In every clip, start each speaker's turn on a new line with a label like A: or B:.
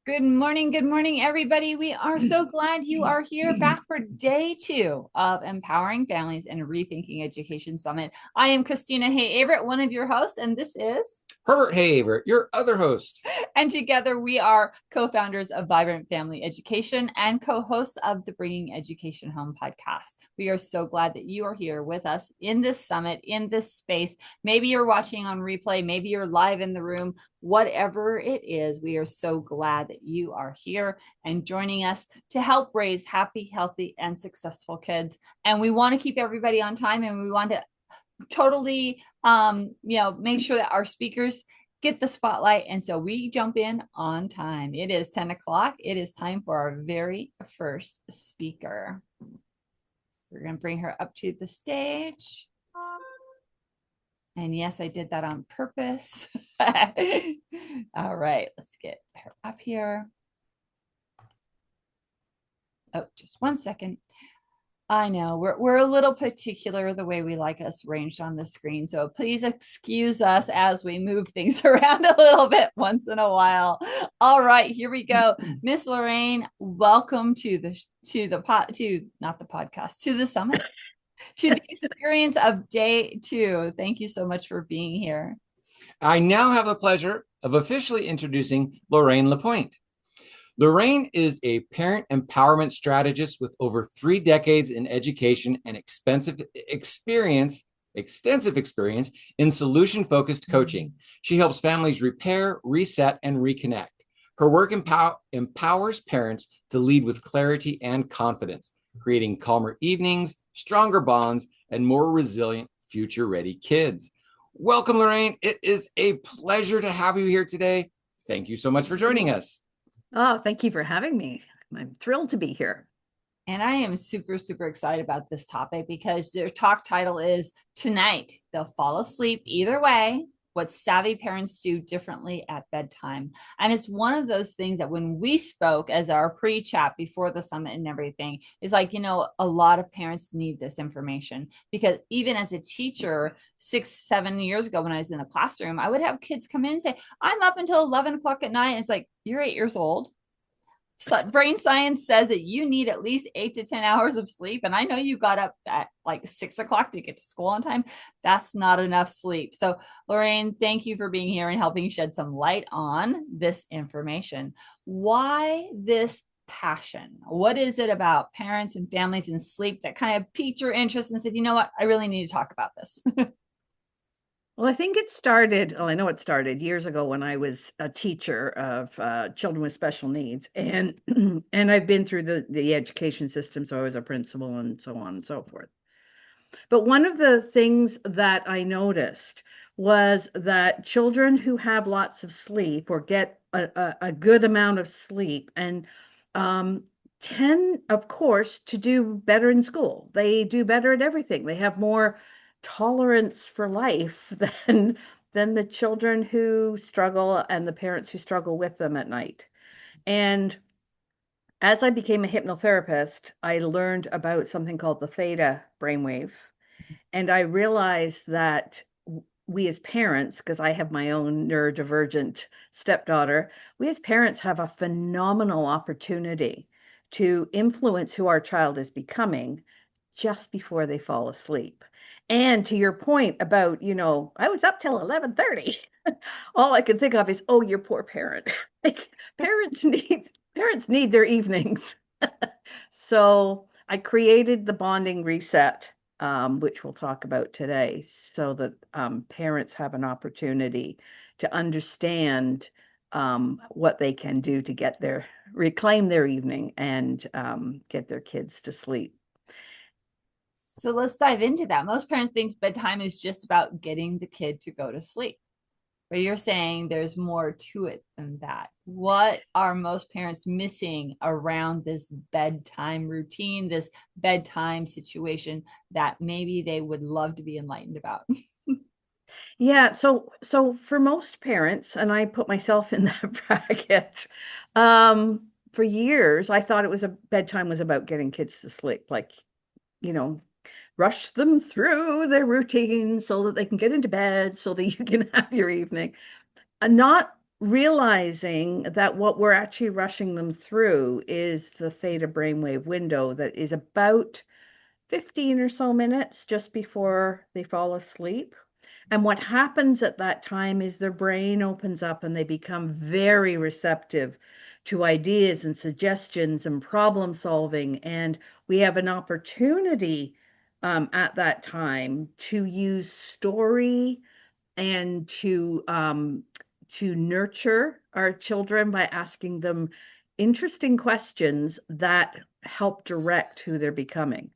A: Good morning, everybody. We are so glad you are here back for day two of Empowering Families and Rethinking Education Summit. I am Christina Hay Averett, one of your hosts, and this is
B: Herbert Haver, your other host.
A: and together we are co-founders of Vibrant Family Education and co-hosts of the Bringing Education Home podcast. We are so glad that you are here with us in this summit, in this space. Maybe you're watching on replay, maybe you're live in the room, whatever it is, we are so glad that you are here and joining us to help raise happy, healthy, and successful kids. And we want to keep everybody on time, and we want to totally make sure that our speakers get the spotlight, and so we jump in on time. It is 10 o'clock. It is time for our very first speaker. We're going to bring her up to the stage, and yes, I did that on purpose. All right, let's get her up here. Oh, just one second. I know we're a little particular the way we like us ranged on the screen, so please excuse us as we move things around a little bit once in a while. All right, here we go. Miss Lorraine, welcome to the not the podcast, to the summit, to the experience of day two. Thank you so much for being here.
B: I now have the pleasure of officially introducing Lorraine LaPointe. Lorraine is a parent empowerment strategist with over 3 decades in education and extensive experience in solution-focused coaching. She helps families repair, reset, and reconnect. Her work empowers parents to lead with clarity and confidence, creating calmer evenings, stronger bonds, and more resilient, future-ready kids. Welcome, Lorraine. It is a pleasure to have you here today. Thank you so much for joining us.
C: Oh, thank you for having me. I'm thrilled to be here.
A: And I am super, super excited about this topic because their talk title is Tonight, They'll Fall Asleep Either Way, What Savvy Parents Do Differently at Bedtime. And it's one of those things that when we spoke as our pre-chat before the summit and everything, is like, a lot of parents need this information because even as a teacher, 6, 7 years ago when I was in the classroom, I would have kids come in and say, I'm up until 11 o'clock at night. And it's like, you're 8 years old. Brain science says that you need at least 8 to 10 hours of sleep. And I know you got up at like 6 o'clock to get to school on time. That's not enough sleep. So, Lorraine, thank you for being here and helping shed some light on this information. Why this passion? What is it about parents and families and sleep that kind of piqued your interest and said, you know what, I really need to talk about this?
C: Well, I know it started years ago when I was a teacher of children with special needs. And and I've been through the education system, so I was a principal and so on and so forth. But one of the things that I noticed was that children who have lots of sleep or get a good amount of sleep and um, tend, of course, to do better in school. They do better at everything. They have more tolerance for life than the children who struggle and the parents who struggle with them at night. And as I became a hypnotherapist, I learned about something called the theta brainwave. And I realized that we as parents, because I have my own neurodivergent stepdaughter, we as parents have a phenomenal opportunity to influence who our child is becoming just before they fall asleep. And to your point about, I was up till 11:30. All I can think of is, oh, your poor parent. Like parents need their evenings. So I created the bonding reset, which we'll talk about today, so that parents have an opportunity to understand what they can do to reclaim their evening and get their kids to sleep.
A: So let's dive into that. Most parents think bedtime is just about getting the kid to go to sleep, but you're saying there's more to it than that. What are most parents missing around this bedtime routine, this bedtime situation that maybe they would love to be enlightened about?
C: Yeah, so for most parents, and I put myself in that bracket, for years I thought bedtime was about getting kids to sleep, like, you know, rush them through their routine so that they can get into bed so that you can have your evening. Not realizing that what we're actually rushing them through is the theta brainwave window that is about 15 or so minutes just before they fall asleep. And what happens at that time is their brain opens up and they become very receptive to ideas and suggestions and problem solving. And we have an opportunity at that time to use story and to nurture our children by asking them interesting questions that help direct who they're becoming.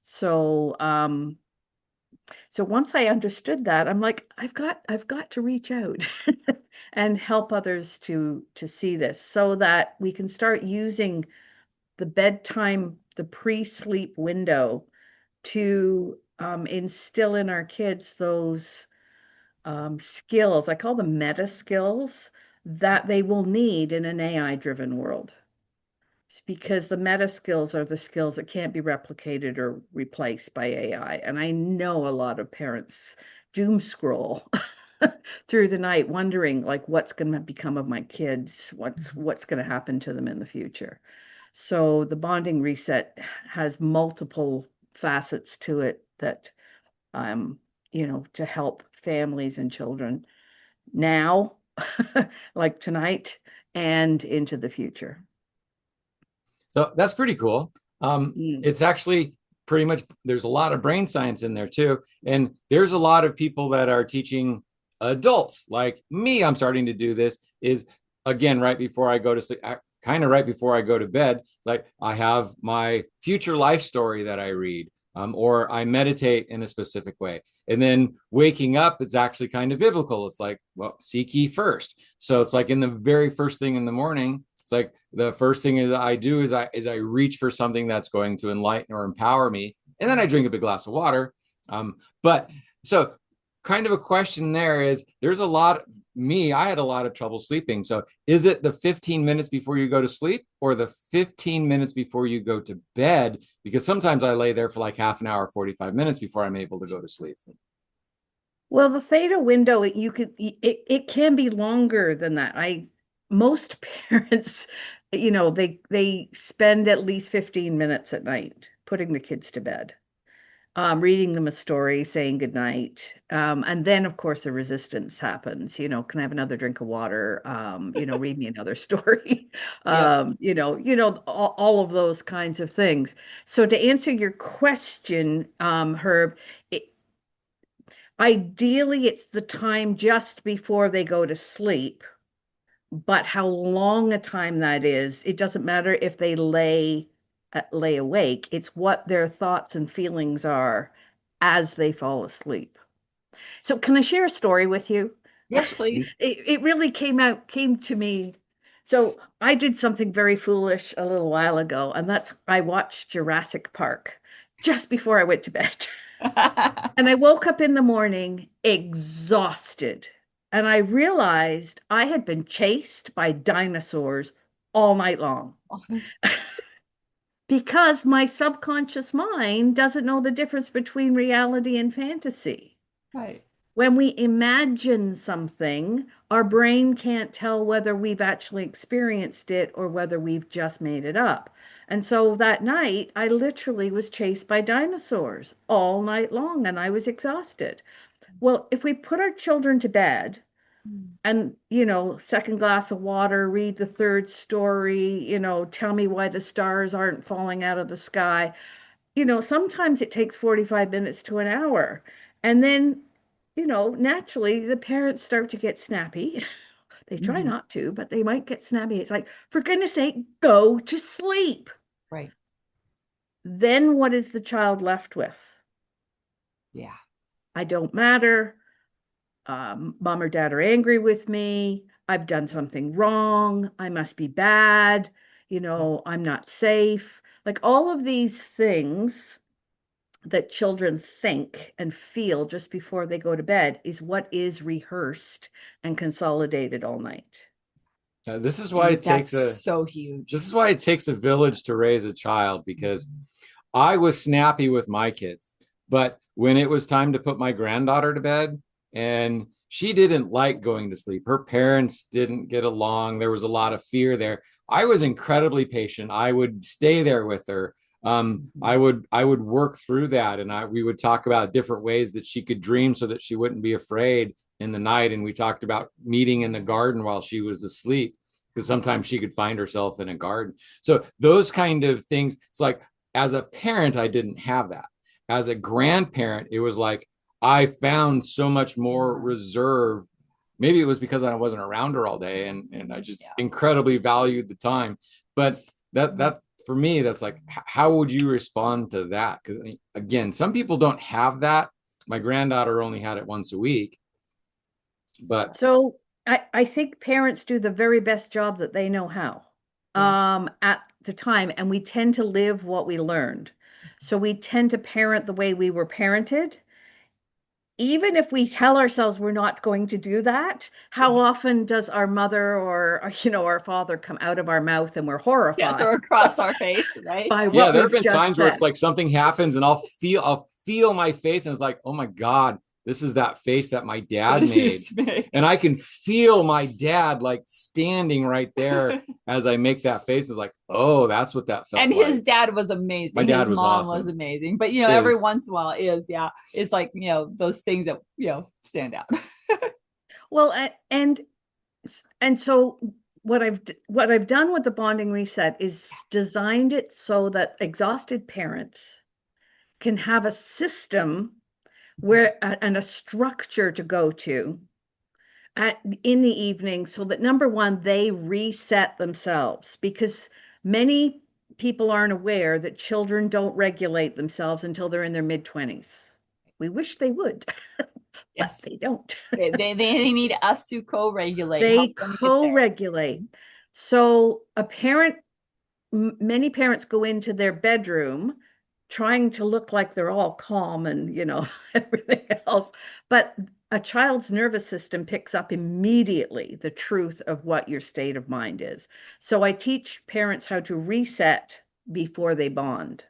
C: So so once I understood that, I'm like, I've got to reach out and help others to see this so that we can start using the bedtime, the pre-sleep window to instill in our kids those skills. I call them meta skills that they will need in an AI-driven world. Because the meta skills are the skills that can't be replicated or replaced by AI. And I know a lot of parents doom scroll through the night wondering like what's going to become of my kids, what's going to happen to them in the future. So the bonding reset has multiple facets to it that to help families and children now, like tonight, and into the future.
B: So that's pretty cool.
C: Mm.
B: It's actually pretty much, there's a lot of brain science in there too. And there's a lot of people that are teaching adults like me. I'm starting to do this is again, right before I go to sleep, kind of right before I go to bed, like I have my future life story that I read. Or I meditate in a specific way. And then waking up, it's actually kind of biblical. It's like, well, seek ye first. So it's like in the very first thing in the morning, it's like the first thing is I do is I reach for something that's going to enlighten or empower me, and then I drink a big glass of water. But so kind of a question there is there's a lot. I had a lot of trouble sleeping. So is it the 15 minutes before you go to sleep or the 15 minutes before you go to bed? Because sometimes I lay there for like half an hour, 45 minutes before I'm able to go to sleep.
C: Well, the theta window, it can be longer than that. Most parents, they spend at least 15 minutes at night putting the kids to bed, reading them a story, saying goodnight. And then of course the resistance happens, can I have another drink of water? Read me another story.
B: Yeah.
C: All of those kinds of things. So to answer your question, Herb, ideally, it's the time just before they go to sleep, but how long a time that is, it doesn't matter if they lay awake. It's what their thoughts and feelings are as they fall asleep. So, can I share a story with you?
A: Yes, please.
C: It really came to me. So, I did something very foolish a little while ago, and that's I watched Jurassic Park just before I went to bed. And I woke up in the morning exhausted. And I realized I had been chased by dinosaurs all night long because my subconscious mind doesn't know the difference between reality and fantasy.
A: Right.
C: When we imagine something, our brain can't tell whether we've actually experienced it or whether we've just made it up. And so that night, I literally was chased by dinosaurs all night long and I was exhausted. Well, if we put our children to bed and, second glass of water, read the third story, tell me why the stars aren't falling out of the sky, sometimes it takes 45 minutes to an hour. And then, naturally the parents start to get snappy. They try
A: Mhm.
C: not to, but they might get snappy. It's like, for goodness sake, go to sleep.
A: Right.
C: Then what is the child left with?
A: Yeah.
C: I don't matter. Mom or dad are angry with me. I've done something wrong. I must be bad. I'm not safe. Like all of these things that children think and feel just before they go to bed is what is rehearsed and consolidated all night.
B: This is why it takes
A: That's so huge.
B: this is why it takes a village to raise a child, because I was snappy with my kids, but when it was time to put my granddaughter to bed and she didn't like going to sleep. Her parents didn't get along. There was a lot of fear there. I was incredibly patient. I would stay there with her. I would work through that, and we would talk about different ways that she could dream so that she wouldn't be afraid in the night. And we talked about meeting in the garden while she was asleep, because sometimes she could find herself in a garden. So those kind of things. It's like, as a parent, I didn't have that. As a grandparent, it was like I found so much more reserve. Maybe it was because I wasn't around her all day, and I just incredibly valued the time. But that for me, that's like, how would you respond to that? Because again, some people don't have that. My granddaughter only had it once a week, but
C: So I think parents do the very best job that they know how at the time, and we tend to live what we learned. So we tend to parent the way we were parented. Even if we tell ourselves we're not going to do that, how often does our mother or our father come out of our mouth and we're
A: Yes,
C: horrified
A: or across our face, right?
C: by
B: yeah,
C: what
B: there have
C: we've
B: been
C: just
B: times where it's
C: said?
B: like something happens and I'll feel my face, and it's like, oh my God, this is that face that my dad
A: That
B: made.
A: used to be.
B: And I can feel my dad like standing right there as I make that face. It's like, oh, that's what that felt
A: And
B: like.
A: his dad was
B: My
A: amazing. His
B: dad was
A: mom was
B: awesome.
A: amazing. But every
B: Is
A: once in a while it's like, those things that, stand out.
C: Well, and so what I've done with the bonding reset is designed it so that exhausted parents can have a system where and a structure to go to in the evening, so that number one, they reset themselves, because many people aren't aware that children don't regulate themselves until they're in their mid-20s. We wish they would, but
A: Yes.
C: they don't.
A: They need us to co-regulate,
C: They
A: help them get there.
C: co-regulate. So a parent, many parents go into their bedroom trying to look like they're all calm and everything else, but a child's nervous system picks up immediately the truth of what your state of mind is. So I teach parents how to reset before they bond.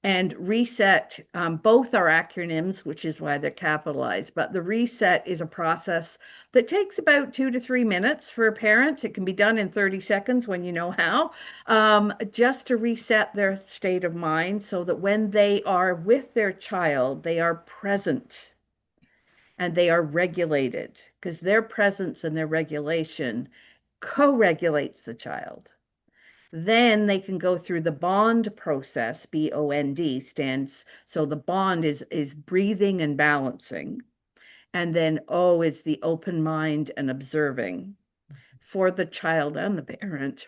C: And reset, both are acronyms, which is why they're capitalized. But the reset is a process that takes about 2 to 3 minutes for parents. It can be done in 30 seconds when you know how, just to reset their state of mind so that when they are with their child, they are present and they are regulated, because their presence and their regulation co-regulates the child. Then they can go through the bond process. BOND stands, so the bond is breathing and balancing. And then O is the open mind and observing for the child and the parent.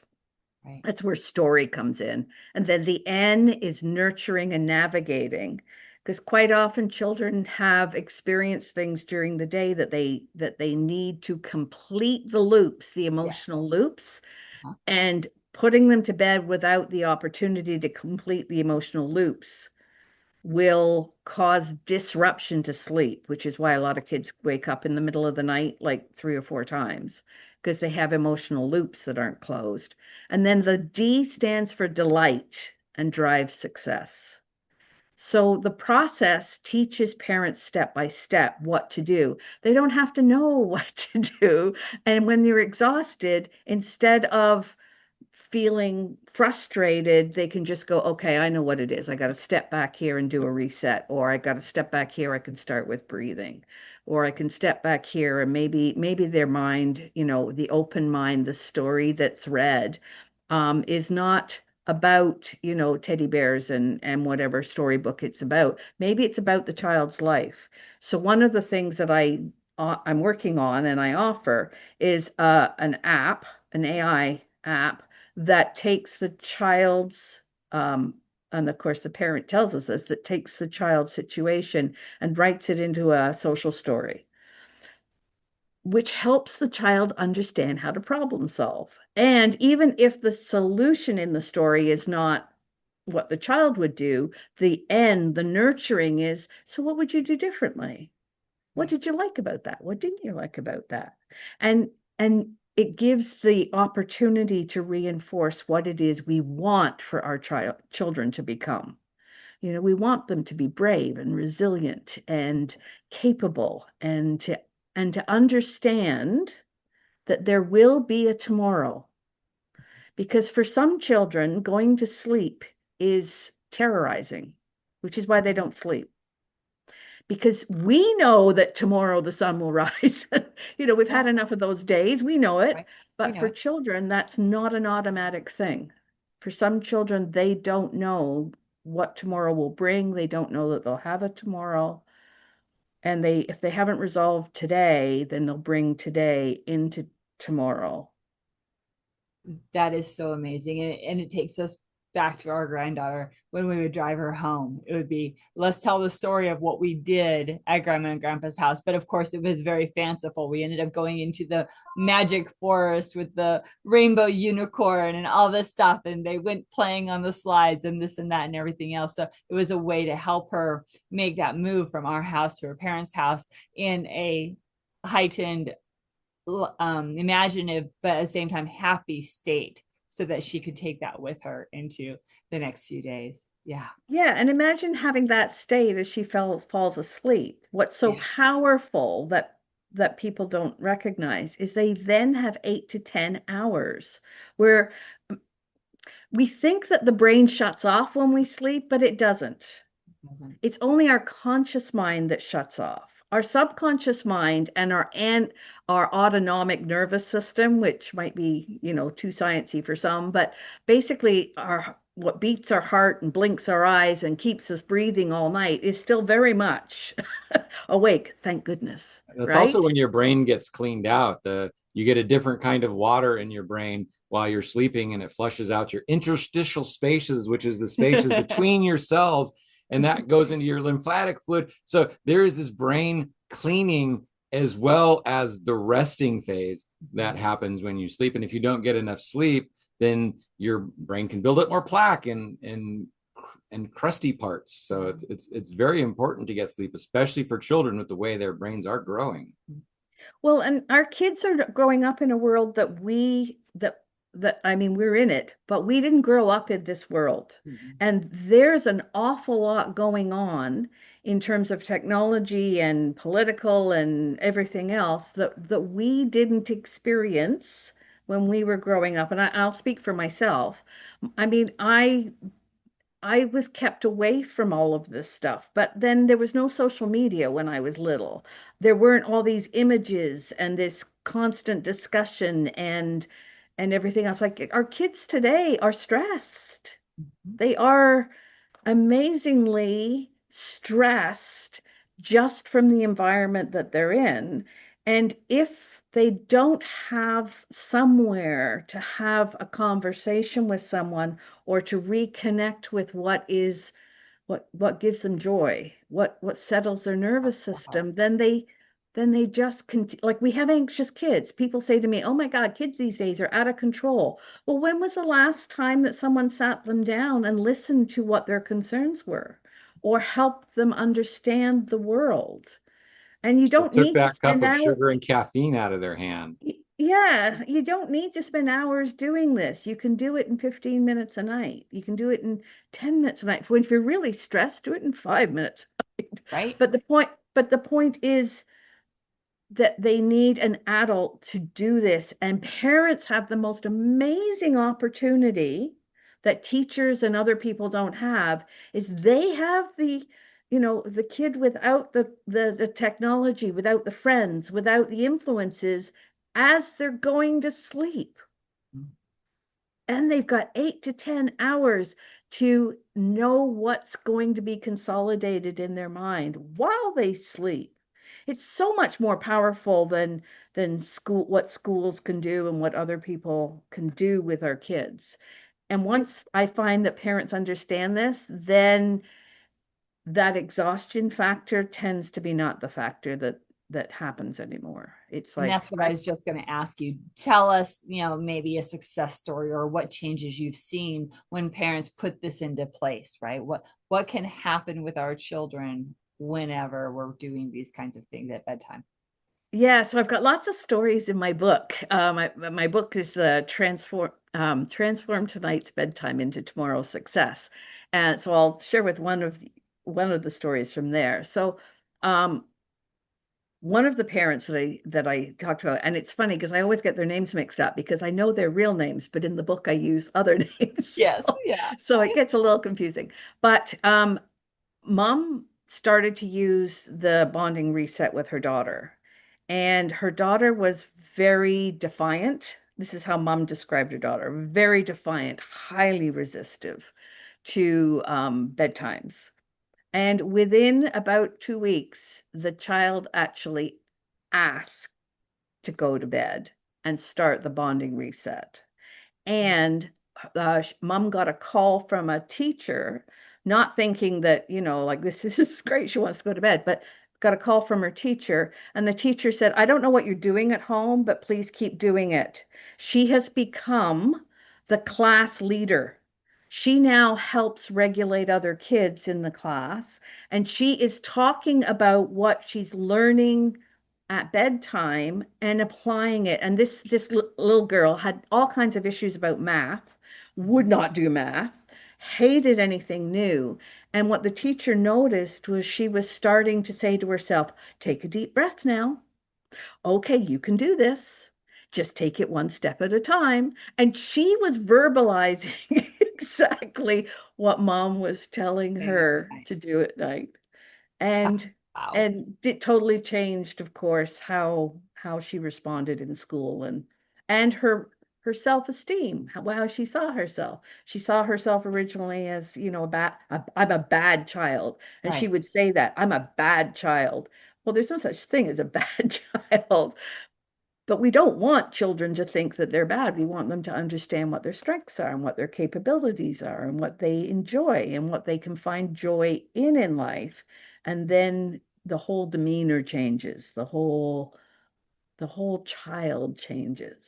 A: Right.
C: That's where story comes in. And then the N is nurturing and navigating, because quite often children have experienced things during the day that they need to complete the loops, the
A: Yes.
C: emotional loops,
A: Uh-huh.
C: and putting them to bed without the opportunity to complete the emotional loops will cause disruption to sleep, which is why a lot of kids wake up in the middle of the night like 3 or 4 times, because they have emotional loops that aren't closed. And then the D stands for delight and drives success. So the process teaches parents step by step what to do. They don't have to know what to do. And when they're exhausted, instead of feeling frustrated, they can just go, okay, I know what it is. I got to step back here and do a reset, or I got to step back here. I can start with breathing, or I can step back here and maybe their mind, the open mind, the story that's read, is not about, teddy bears and whatever storybook it's about. Maybe it's about the child's life. So one of the things that I'm working on and I offer is an app, an AI app that takes the child's, and of course the parent tells us this, that takes the child's situation and writes it into a social story, which helps the child understand how to problem solve. And even if the solution in the story is not what the child would do, the end, the nurturing is, so what would you do differently? What did you like about that? What didn't you like about that? And it gives the opportunity to reinforce what it is we want for our children to become. We want them to be brave and resilient and capable and to and to understand that there will be a tomorrow. Because for some children, going to sleep is terrorizing, which is why they don't sleep. Because we know that tomorrow the sun will rise. We've
A: Yeah,
C: had enough of those days. We know it.
A: right. We
C: But
A: know
C: for
A: it.
C: children, that's not an automatic thing. For some children, they don't know what tomorrow will bring. They don't know that they'll have a tomorrow. And if they haven't resolved today, then they'll bring today into tomorrow.
A: That is so amazing. And it takes us back to our granddaughter when we would drive her home. It would be, let's tell the story of what we did at grandma and grandpa's house. But of course, it was very fanciful. We ended up going into the magic forest with the rainbow unicorn and all this stuff. And they went playing on the slides and this and that and everything else. So it was a way to help her make that move from our house to her parents' house in a heightened imaginative, but at the same time happy state so that she could take that with her into the next few days. Yeah.
C: Yeah, and imagine having that state as she falls asleep. What's so
A: Yeah.
C: powerful that people don't recognize is they then have 8 to 10 hours where we think that the brain shuts off when we sleep, but it doesn't.
A: Mhm.
C: It's only our conscious mind that shuts off. Our subconscious mind and our autonomic nervous system, which might be, too sciencey for some, but basically our what beats our heart and blinks our eyes and keeps us breathing all night is still very much awake, thank goodness,
B: That's also
C: right?
B: when your brain gets cleaned out. You get a different kind of water in your brain while you're sleeping, and it flushes out your interstitial spaces, which is the spaces between your cells, and that goes into your lymphatic fluid. So there is this brain cleaning as well as the resting phase that happens when you sleep. And if you don't get enough sleep, then your brain can build up more plaque and crusty parts. So it's very important to get sleep, especially for children with the way their brains are growing.
C: Well, and our kids are growing up in a world that I mean, we're in it, but we didn't grow up in this world.
A: Mhm.
C: And there's an awful lot going on in terms of technology and political and everything else that we didn't experience when we were growing up. And I'll speak for myself. I mean, I was kept away from all of this stuff. But then there was no social media when I was little. There weren't all these images and this constant discussion and everything else. Like our kids today are stressed. They are amazingly stressed just from the environment that they're in. And if they don't have somewhere to have a conversation with someone or to reconnect with what gives them joy, what settles their nervous system, then they just continue. Like we have anxious kids. People say to me, "Oh my God, kids these days are out of control." Well, when was the last time that someone sat them down and listened to what their concerns were, or helped them understand the world? And you
B: Or
C: don't
B: took
C: need to
B: that cup
C: spend
B: of
C: hours.
B: sugar and caffeine out of their hand.
C: Yeah, you don't need to spend hours doing this. You can do it in 15 minutes a night. You can do it in 10 minutes a night. When if you're really stressed, do it in 5 minutes.
A: Right.
C: But the point is that they need an adult to do this. And parents have the most amazing opportunity that teachers and other people don't have is they have the kid without the technology, without the friends, without the influences as they're going to sleep. And they've got 8 to 10 hours to know what's going to be consolidated in their mind while they sleep. It's so much more powerful than what schools can do and what other people can do with our kids. And
A: Do,
C: once I find that parents understand this, then that exhaustion factor tends to be not the factor that happens anymore. It's
A: and
C: like
A: that's what I was just going to ask you. Tell us, maybe a success story or what changes you've seen when parents put this into place, right? What can happen with our children whenever we're doing these kinds of things at bedtime?
C: Yeah, so I've got lots of stories in my book. My book is Transform Tonight's Bedtime into Tomorrow's Success. And so I'll share with one of the stories from there. So um, one of the parents that I talked about, and it's funny because I always get their names mixed up because I know their real names, but in the book I use other names.
A: Yes. Yeah.
C: So it gets a little confusing. But mom started to use the bonding reset with her daughter, and her daughter was very defiant. This is how mom described her daughter: very defiant, highly resistive to bedtimes. And within about 2 weeks, the child actually asked to go to bed and start the bonding reset. And mom got a call from a teacher, not thinking that, like this is great, she wants to go to bed, but got a call from her teacher. And the teacher said, I don't know what you're doing at home, but please keep doing it. She has become the class leader. She now helps regulate other kids in the class, and she is talking about what she's learning at bedtime and applying it. And this little girl had all kinds of issues about math, would not do math, hated anything new. And what the teacher noticed was she was starting to say to herself, take a deep breath now. Okay, you can do this. Just take it one step at a time. And she was verbalizing exactly what mom was telling her
A: Right.
C: to do at night. And
A: Wow.
C: and it totally changed, of course, how she responded in school, and her self-esteem, how she saw herself. She saw herself originally as, I'm a bad child, and she
A: Right.
C: would say that I'm a bad child. Well, there's no such thing as a bad child, but we don't want children to think that they're bad. We want them to understand what their strengths are and what their capabilities are and what they enjoy and what they can find joy in life. And then the whole demeanor changes, the whole child changes,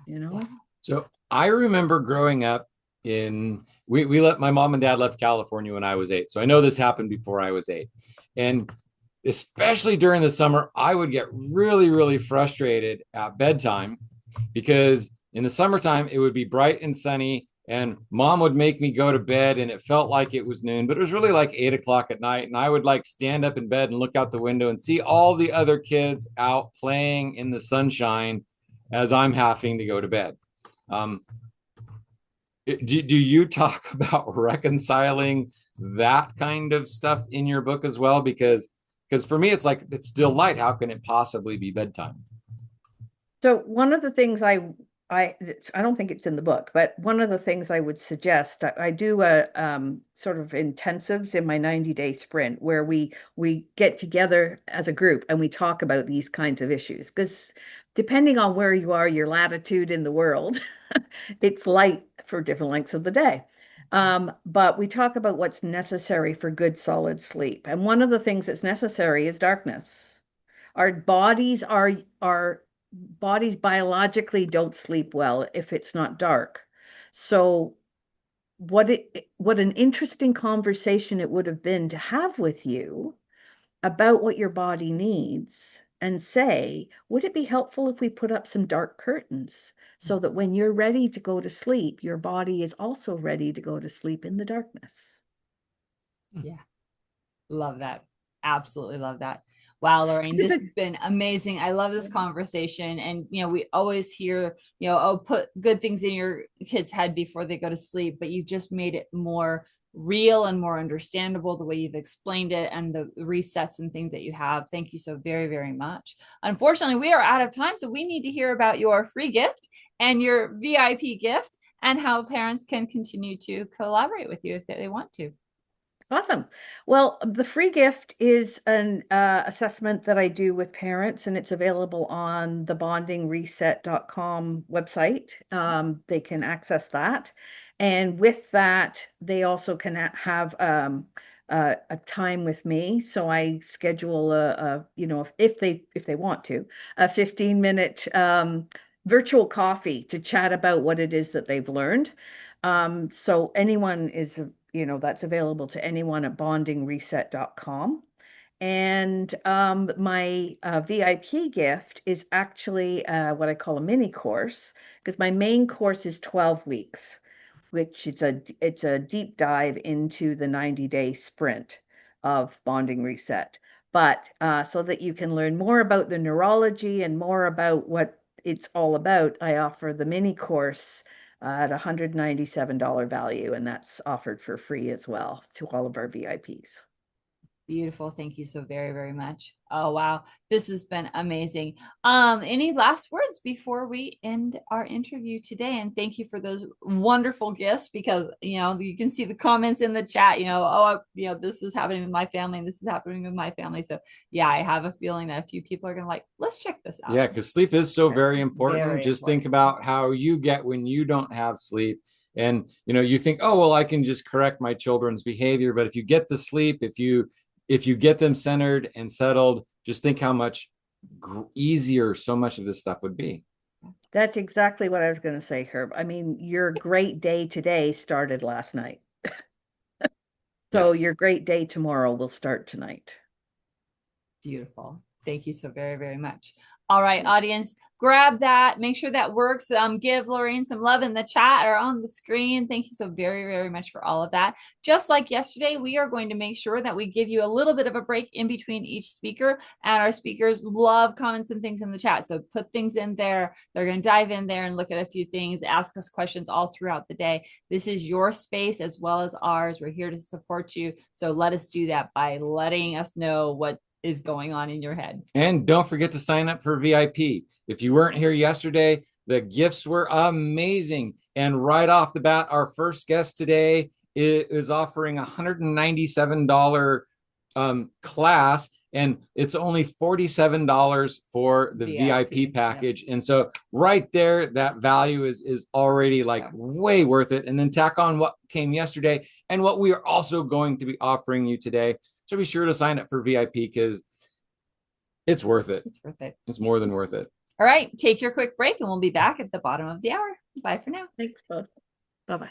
C: you
B: Yeah.
C: know?
B: So I remember growing up we let my mom and dad left California when I was 8. So I know this happened before I was 8. And especially during the summer, I would get really, really frustrated at bedtime because in the summertime it would be bright and sunny and mom would make me go to bed and it felt like it was noon, but it was really like 8 o'clock at night. And I would like stand up in bed and look out the window and see all the other kids out playing in the sunshine as I'm having to go to bed. Um, do you talk about reconciling that kind of stuff in your book as well? Because for me, it's like it's still light. How can it possibly be bedtime?
C: So one of the things I I don't think it's in the book, but one of the things I would suggest, I do a sort of intensives in my 90-day sprint where we get together as a group and we talk about these kinds of issues because depending on where you are, your latitude in the world, it's light for different lengths of the day. But we talk about what's necessary for good solid sleep. And one of the things that's necessary is darkness. Our bodies are our bodies biologically don't sleep well if it's not dark. So what an interesting conversation it would have been to have with you about what your body needs and say, would it be helpful if we put up some dark curtains so that when you're ready to go to sleep, your body is also ready to go to sleep in the darkness?
A: Yeah. Love that. Absolutely love that. Wow, Lorraine, this has been amazing. I love this conversation. And, we always hear, oh, put good things in your kid's head before they go to sleep, but you just made it more real and more understandable the way you've explained it and the resets and things that you have. Thank you so very, very much. Unfortunately, we are out of time, so we need to hear about your free gift and your VIP gift and how parents can continue to collaborate with you if they want to.
C: Awesome. Well, the free gift is an assessment that I do with parents, and it's available on the bondingreset.com website. They can access that. And with that, they also can have a time with me. So I schedule if they want to, a 15-minute virtual coffee to chat about what it is that they've learned. So anyone is that's available to anyone at bondingreset.com. And my VIP gift is actually what I call a mini course because my main course is 12 weeks, which it's a deep dive into the 90-day sprint of Bonding Reset. But so that you can learn more about the neurology and more about what it's all about, I offer the mini course at $197 value, and that's offered for free as well to all of our VIPs.
A: Beautiful. Thank you so very, very much. Oh, wow. This has been amazing. Any last words before we end our interview today? And thank you for those wonderful gifts, because, you can see the comments in the chat, this is happening with my family and this is happening with my family. So yeah, I have a feeling that a few people are going to let's check this out.
B: Yeah, because sleep is so very important.
C: Very
B: Just
C: important.
B: think about how you get when you don't have sleep. And you think, oh, well, I can just correct my children's behavior. But if you get the sleep, if you get them centered and settled, just think how much easier so much of this stuff would be.
C: That's exactly what I was going to say, Herb. I mean, your great day today started last night. So
B: Yes.
C: your great day tomorrow will start tonight.
A: Beautiful. Thank you so very, very much. All right, audience, grab that. Make sure that works. Give Lorraine some love in the chat or on the screen. Thank you so very, very much for all of that. Just like yesterday, we are going to make sure that we give you a little bit of a break in between each speaker. And our speakers love comments and things in the chat. So put things in there. They're going to dive in there and look at a few things, ask us questions all throughout the day. This is your space as well as ours. We're here to support you. So let us do that by letting us know what is going on in your head.
B: And don't forget to sign up for VIP. If you weren't here yesterday, the gifts were amazing. And right off the bat, our first guest today is offering a $197 class, and it's only $47 for the VIP package. Yep. And so right there, that value is already way worth it. And then tack on what came yesterday and what we are also going to be offering you today. So be sure to sign up for VIP, because it's worth it.
A: It's worth it.
B: It's more than worth it.
A: All right, take your quick break and we'll be back at the bottom of the hour. Bye for now.
C: Thanks, both.